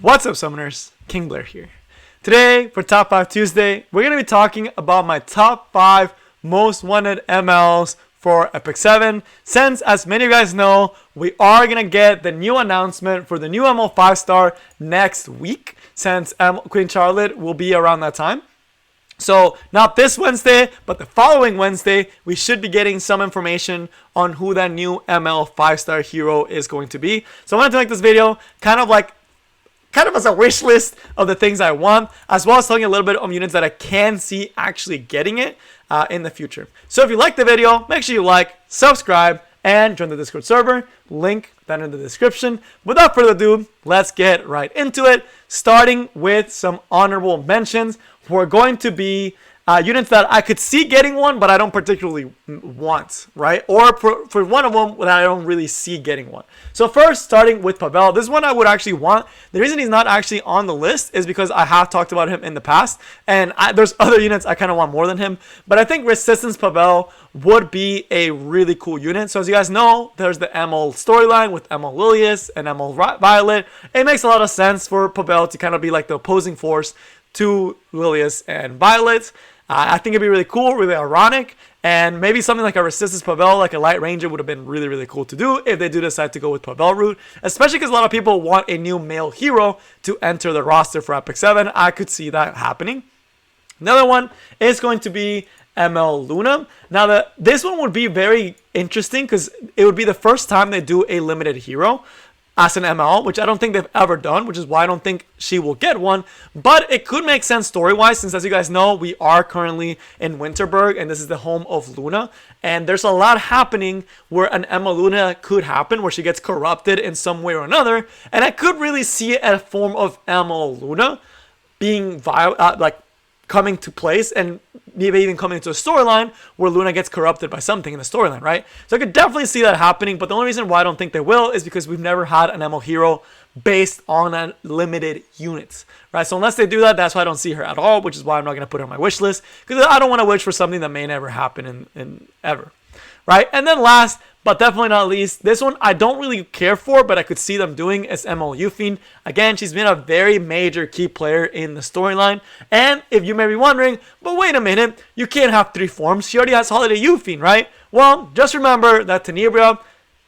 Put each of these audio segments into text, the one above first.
What's up, Summoners? King Blair here. Today, for Top 5 Tuesday, we're going to be talking about my top 5 most wanted MLs for Epic 7. Since, as many of you guys know, we are going to get the new announcement for the new ML 5-star next week, since Queen Charlotte will be around that time. So, not this Wednesday, but the following Wednesday, we should be getting some information on who that new ML 5-star hero is going to be. So, I wanted to make this video kind of as a wish list of the things I want, as well as talking a little bit of units that I can see actually getting it in the future. So if you like the video, make sure you like, subscribe, and join the Discord server. Link down in the description. Without further ado, let's get right into it. Starting with some honorable mentions. We're going to be units that I could see getting one, but I don't particularly want, right? Or for one of them that I don't really see getting one. So first, starting with Pavel. This one I would actually want. The reason he's not actually on the list is because I have talked about him in the past, and there's other units I kind of want more than him. But I think Resistance Pavel would be a really cool unit. So as you guys know, there's the ML storyline with ML Lilias and ML Violet. It makes a lot of sense for Pavel to kind of be like the opposing force to Lilias and Violet. I think it'd be really cool, really ironic, and maybe something like a Resistance Pavel, like a Light Ranger, would have been really, really cool to do if they do decide to go with Pavel route, especially because a lot of people want a new male hero to enter the roster for Epic 7. I could see that happening. Another one is going to be ML Luna. Now, this one would be very interesting because it would be the first time they do a limited hero as an ML, which I don't think they've ever done, which is why I don't think she will get one. But it could make sense story-wise, since as you guys know, we are currently in Winterberg, and this is the home of Luna. And there's a lot happening where an ML Luna could happen, where she gets corrupted in some way or another. And I could really see it as a form of ML Luna being coming to place, and maybe even coming into a storyline where Luna gets corrupted by something in the storyline, right? So I could definitely see that happening, but the only reason why I don't think they will is because we've never had an ML hero based on limited units, right? So unless they do that, that's why I don't see her at all, which is why I'm not going to put her on my wish list, because I don't want to wish for something that may never happen in ever, right? And then last, but definitely not least, this one I don't really care for, but I could see them doing is ML Wishlist. Again, she's been a very major key player in the storyline. And if you may be wondering, but wait a minute, you can't have 3 forms. She already has Holiday Wishlist, right? Well, just remember that Tenebria,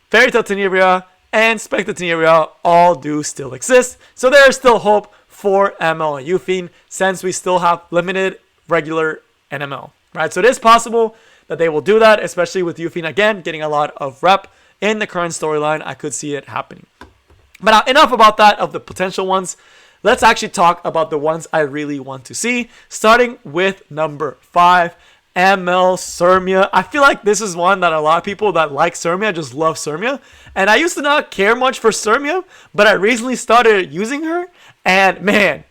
Fairy Tail Tenebria, and Spectre Tenebria all do still exist. So there is still hope for ML Wishlist, since we still have limited regular NML, right? So it is possible that they will do that, especially with Wishlist again getting a lot of rep in the current storyline. I could see it happening. But now, enough about that of the potential ones. Let's actually talk about the ones I really want to see, starting with number 5, ML Sermia. I feel like this is one that a lot of people that like Sermia just love Sermia. And I used to not care much for Sermia, but I recently started using her, and man,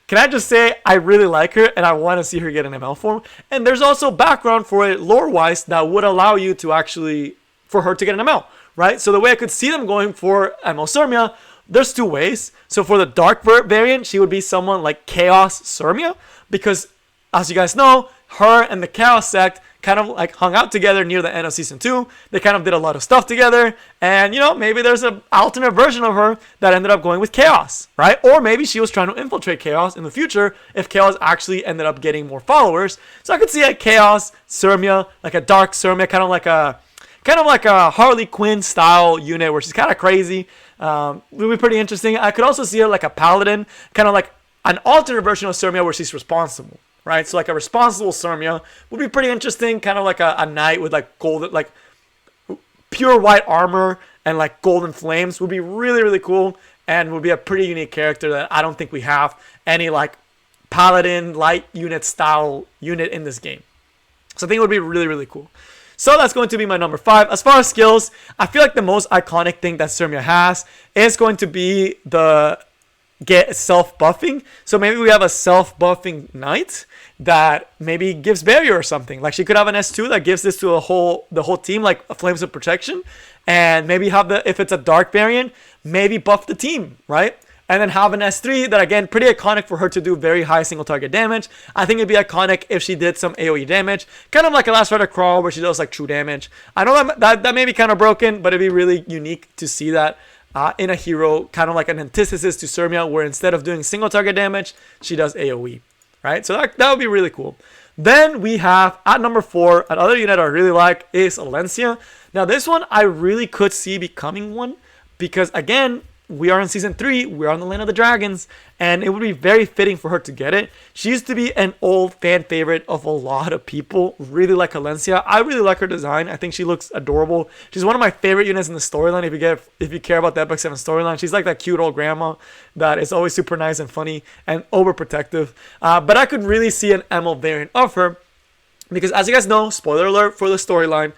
can I just say I really like her and I want to see her get an ML form. And there's also background for it lore-wise that would allow you to actually, for her to get an ML, right? So the way I could see them going for ML Sermia, there's 2 ways. So for the dark variant, she would be someone like Chaos Sermia, because as you guys know, her and the Chaos sect kind of like hung out together near the end of season 2. They kind of did a lot of stuff together, and you know, maybe there's an alternate version of her that ended up going with Chaos, right? Or maybe she was trying to infiltrate Chaos in the future if Chaos actually ended up getting more followers. So I could see a Chaos Sermia, like a dark Sermia, kind of like a Harley Quinn style unit where she's kind of crazy. It would be pretty interesting. I could also see her like a Paladin, kind of like an alternate version of Sermia where she's responsible, right? So like a responsible Sermia would be pretty interesting, kind of like a knight with like golden, like pure white armor and like golden flames would be really, really cool, and would be a pretty unique character that I don't think we have any like Paladin light unit style unit in this game. So I think it would be really, really cool. So that's going to be my number 5. As far as skills, I feel like the most iconic thing that Sermia has is going to be the get self-buffing. So maybe we have a self-buffing knight that maybe gives barrier or something. Like she could have an S2 that gives this to the whole team, like a Flames of Protection, and maybe have if it's a dark variant, maybe buff the team, right? And then have an S3 that, again, pretty iconic for her to do very high single target damage. I think it'd be iconic if she did some AoE damage, kind of like a Last Rider Crawl where she does like true damage. I know that may be kind of broken, but it'd be really unique to see that in a hero, kind of like an antithesis to Sermia, where instead of doing single target damage, she does AoE, right? So that would be really cool. Then we have at number 4, another unit I really like is Valencia. Now this one I really could see becoming one, because again, we are in season 3, we're on the land of the dragons, and it would be very fitting for her to get it. She used to be an old fan favorite of a lot of people, really like Valencia. I really like her design. I think she looks adorable. She's one of my favorite units in the storyline. If you care about the Epic 7 storyline, she's like that cute old grandma that is always super nice and funny and overprotective. But I could really see an ML variant of her, because as you guys know, spoiler alert for the storyline,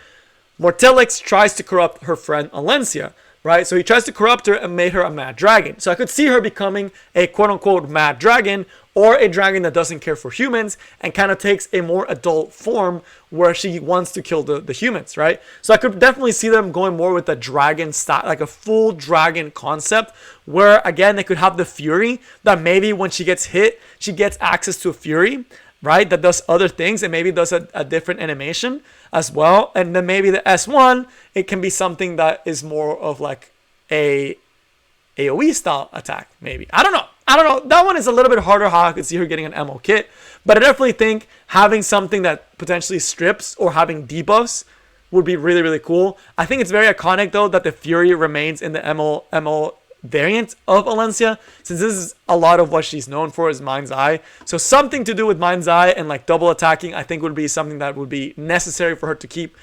Mortelix tries to corrupt her friend Valencia. Right, so he tries to corrupt her and made her a mad dragon. So I could see her becoming a quote-unquote mad dragon, or a dragon that doesn't care for humans and kind of takes a more adult form where she wants to kill the humans, right? So I could definitely see them going more with the dragon style, like a full dragon concept, where again they could have the fury that maybe when she gets hit, she gets access to a fury, right, that does other things and maybe does a different animation as well. And then maybe the S1, it can be something that is more of like a AoE style attack, maybe. I don't know. That one is a little bit harder how I could see her getting an ML kit. But I definitely think having something that potentially strips or having debuffs would be really, really cool. I think it's very iconic though that the Fury remains in the ML variant of Valencia, since this is a lot of what she's known for is Mind's Eye. So something to do with Mind's Eye and like double attacking, I think would be something that would be necessary for her to keep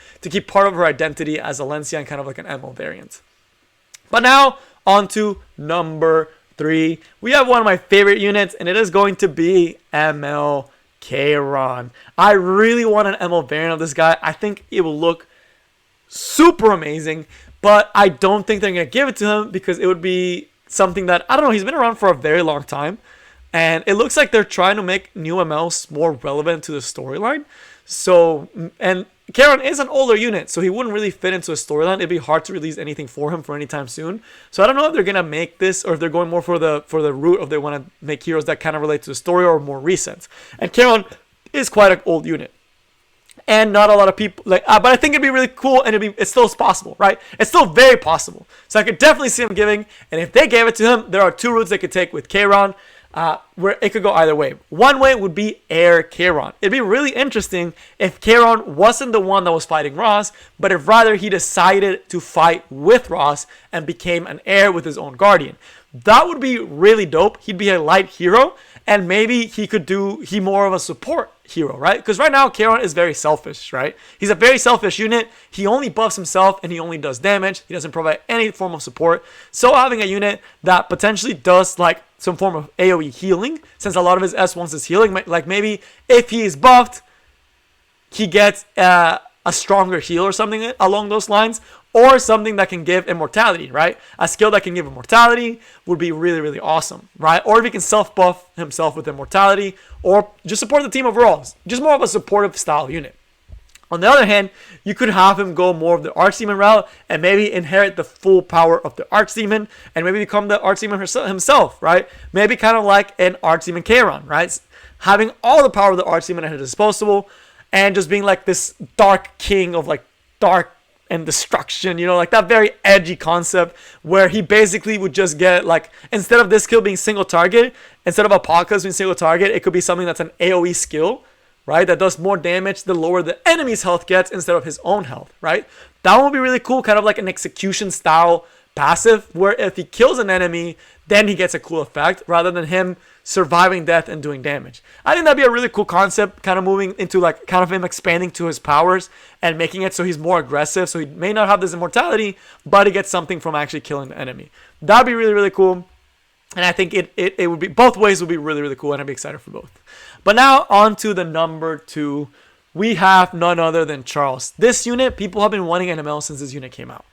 part of her identity as Valencia and kind of like an ML variant. But now on to number 3. We have one of my favorite units, and it is going to be ML Karin. I really want an ML variant of this guy. I think it will look super amazing. But I don't think they're going to give it to him, because it would be something that, I don't know, he's been around for a very long time. And it looks like they're trying to make new MLs more relevant to the storyline. So, and Karin is an older unit, so he wouldn't really fit into a storyline. It'd be hard to release anything for him for any time soon. So I don't know if they're going to make this, or if they're going more for the route of they want to make heroes that kind of relate to the story or more recent. And Karin is quite an old unit. And not a lot of people like, but I think it'd be really cool, and it's still possible, right? It's still very possible. So I could definitely see him giving, and if they gave it to him, there are 2 routes they could take with Karin, where it could go either way. One way would be Air Karin. It'd be really interesting if Karin wasn't the one that was fighting Ross, but if rather he decided to fight with Ross and became an heir with his own guardian. That would be really dope. He'd be a light hero, and maybe he more of a support hero, right? Because right now Karin is very selfish, right? He's a very selfish unit. He only buffs himself and he only does damage. He doesn't provide any form of support. So having a unit that potentially does like some form of AoE healing, since a lot of his S1s is healing, like maybe if he is buffed, he gets a stronger heal or something along those lines, or something that can give immortality, right? A skill that can give immortality would be really, really awesome, right? Or if he can self-buff himself with immortality, or just support the team overall. Just more of a supportive style unit. On the other hand, you could have him go more of the Archdemon route and maybe inherit the full power of the Archdemon and maybe become the Archdemon himself, right? Maybe kind of like an Archdemon Karin, right? Having all the power of the Archdemon at his disposal and just being like this dark king of like dark and destruction, you know, like that very edgy concept where he basically would just get like, instead of this skill being single target, instead of Apocalypse being single target, it could be something that's an AoE skill, right? That does more damage the lower the enemy's health gets instead of his own health, right? That one would be really cool, kind of like an execution style passive where if he kills an enemy, then he gets a cool effect rather than him surviving death and doing damage. I think that'd be a really cool concept, kind of moving into like kind of him expanding to his powers and making it so he's more aggressive. So he may not have this immortality, but he gets something from actually killing the enemy. That'd be really, really cool. And I think it would be, both ways would be really, really cool, and I'd be excited for both. But now on to the number 2. We have none other than Charles. This unit, people have been wanting an ML since this unit came out.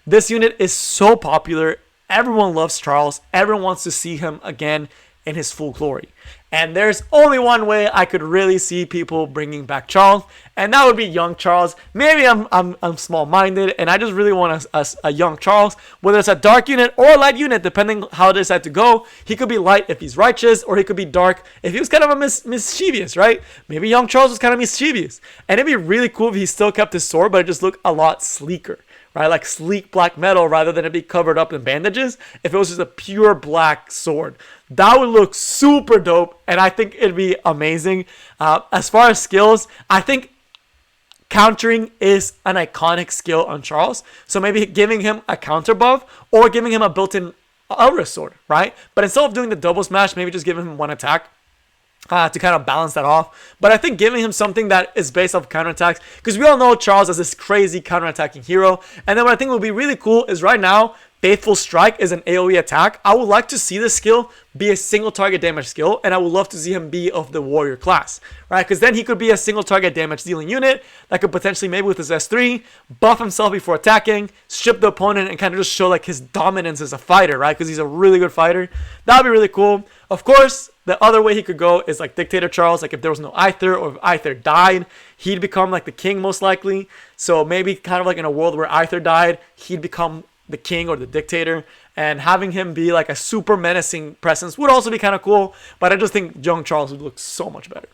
This unit is so popular. Everyone loves Charles. Everyone wants to see him again in his full glory. And there's only one way I could really see people bringing back Charles, and that would be young Charles. Maybe I'm small-minded, and I just really want a young Charles, whether it's a dark unit or a light unit, depending how they decide to go. He could be light if he's righteous, or he could be dark if he was kind of a mischievous, right? Maybe young Charles was kind of mischievous, and it'd be really cool if he still kept his sword, but it just looked a lot sleeker, right? Like sleek black metal rather than it be covered up in bandages. If it was just a pure black sword, that would look super dope, and I think it'd be amazing. As far as skills, I think countering is an iconic skill on Charles, so maybe giving him a counter buff or giving him a built-in Elder Sword, right? But instead of doing the double smash, maybe just giving him one attack to kind of balance that off. But I think giving him something that is based off counterattacks, because we all know Charles as this crazy counterattacking hero. And then what I think would be really cool is right now, Faithful Strike is an AoE attack. I would like to see this skill be a single target damage skill, and I would love to see him be of the warrior class, right? Because then he could be a single target damage dealing unit that could potentially, maybe with his S3, buff himself before attacking, strip the opponent, and kind of just show like his dominance as a fighter, right? Because he's a really good fighter. That would be really cool. Of course, the other way he could go is like Dictator Charles. Like if there was no Aether, or if Aether died, he'd become like the king most likely. So maybe kind of like in a world where Aether died, he'd become the king or the dictator, and having him be like a super menacing presence would also be kind of cool. But I just think young Charles would look so much better.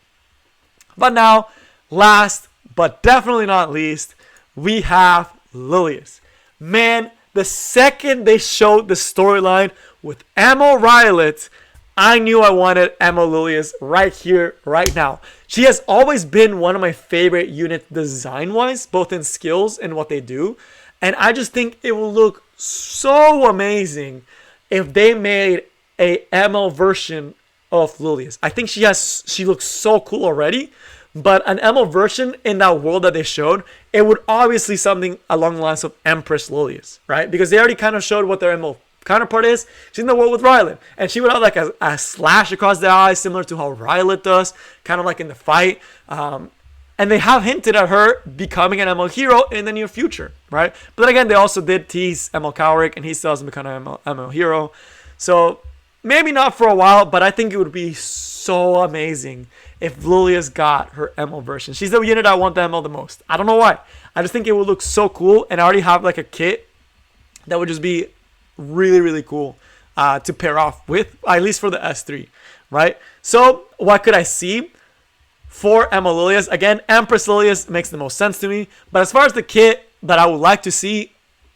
But now, last but definitely not least, we have Lilias. Man, the second they showed the storyline with ML Wishlist, I knew I wanted ML Lilias right here, right now. She has always been one of my favorite units design-wise, both in skills and what they do. And I just think it will look so amazing if they made a ML version of Lilias. I think she looks so cool already, but an ML version in that world that they showed, it would obviously something along the lines of Empress Lilias, right? Because they already kind of showed what their ML counterpart is. She's in the world with Rylan, and she would have like a slash across the eye, similar to how Rylan does, kind of like in the fight. And they have hinted at her becoming an ML hero in the near future, right? But then again, they also did tease ML Cowrick, and he still hasn't become an ML hero. So maybe not for a while, but I think it would be so amazing if Lilias got her ML version. She's the unit I want the ML the most. I don't know why. I just think it would look so cool, and I already have like a kit that would just be really, really cool to pair off with, at least for the S3, right? So what could I see for ML Lilias? Again, Empress Lilias makes the most sense to me. But as far as the kit that I would like to see,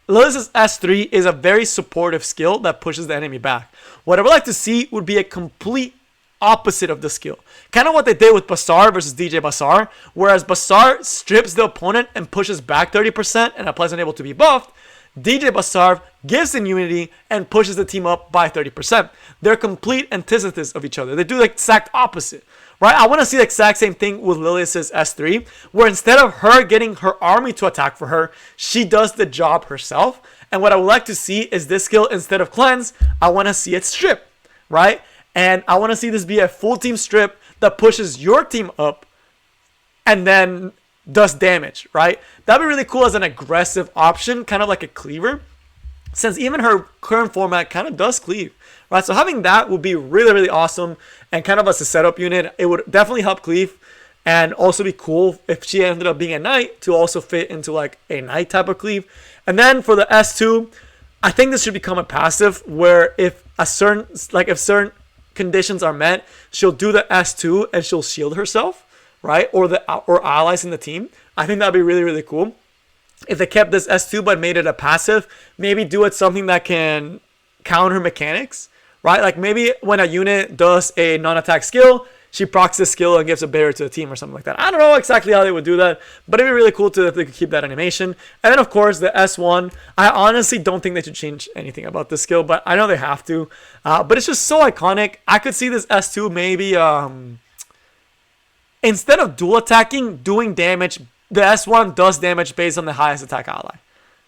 Lilias' S3 is a very supportive skill that pushes the enemy back. What I would like to see would be a complete opposite of the skill. Kind of what they did with Basar versus DJ Basar, whereas Basar strips the opponent and pushes back 30% and applies unable to be buffed. DJ Basar gives immunity and pushes the team up by 30%. They're complete antithesis of each other. They do the exact opposite, right? I want to see the exact same thing with Lilias' S3, where instead of her getting her army to attack for her, she does the job herself. And what I would like to see is this skill, instead of cleanse, I want to see it strip, right? And I want to see this be a full team strip that pushes your team up and then does damage, right? That'd be really cool as an aggressive option, kind of like a cleaver, since even her current format kind of does cleave, right? So having that would be really, really awesome, and kind of as a setup unit, it would definitely help cleave, and also be cool if she ended up being a knight to also fit into like a knight type of cleave. And then for the S2, I think this should become a passive where if certain conditions are met, she'll do the S2 and she'll shield herself, right? Or allies in the team. I think that'd be really, really cool. If they kept this S2 but made it a passive, maybe do it something that can counter mechanics, right? Like maybe when a unit does a non-attack skill, she procs the skill and gives a barrier to the team or something like that. I don't know exactly how they would do that, but it'd be really cool if they could keep that animation. And then of course the S1, I honestly don't think they should change anything about this skill, but I know they have to. But it's just so iconic. I could see this S2 maybe instead of dual attacking, doing damage. The S1 does damage based on the highest attack ally,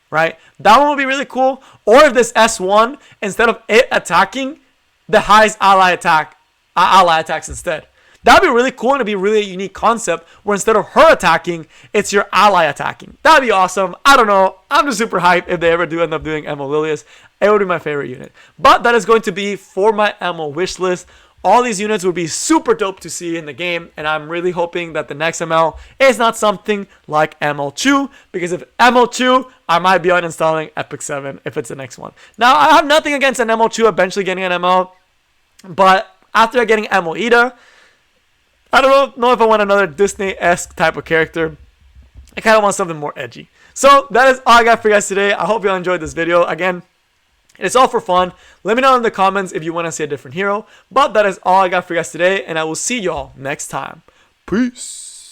right? That one would be really cool. Or if this S1, instead of it attacking, the highest ally attacks instead. That'd be really cool, and it'd be really a unique concept where instead of her attacking, it's your ally attacking. That'd be awesome. I don't know. I'm just super hyped if they ever do end up doing ML Lilias. It would be my favorite unit. But that is going to be for my ML wish list. All these units would be super dope to see in the game, and I'm really hoping that the next ML is not something like ML Chu, because if ML Chu, I might be uninstalling Epic 7 if it's the next one. Now, I have nothing against an ML Chu eventually getting an ML, but after getting ML Ida, I don't know if I want another Disney-esque type of character. I kind of want something more edgy. So that is all I got for you guys today. I hope you all enjoyed this video. Again, it's all for fun. Let me know in the comments if you want to see a different hero. But that is all I got for you guys today, and I will see y'all next time. Peace.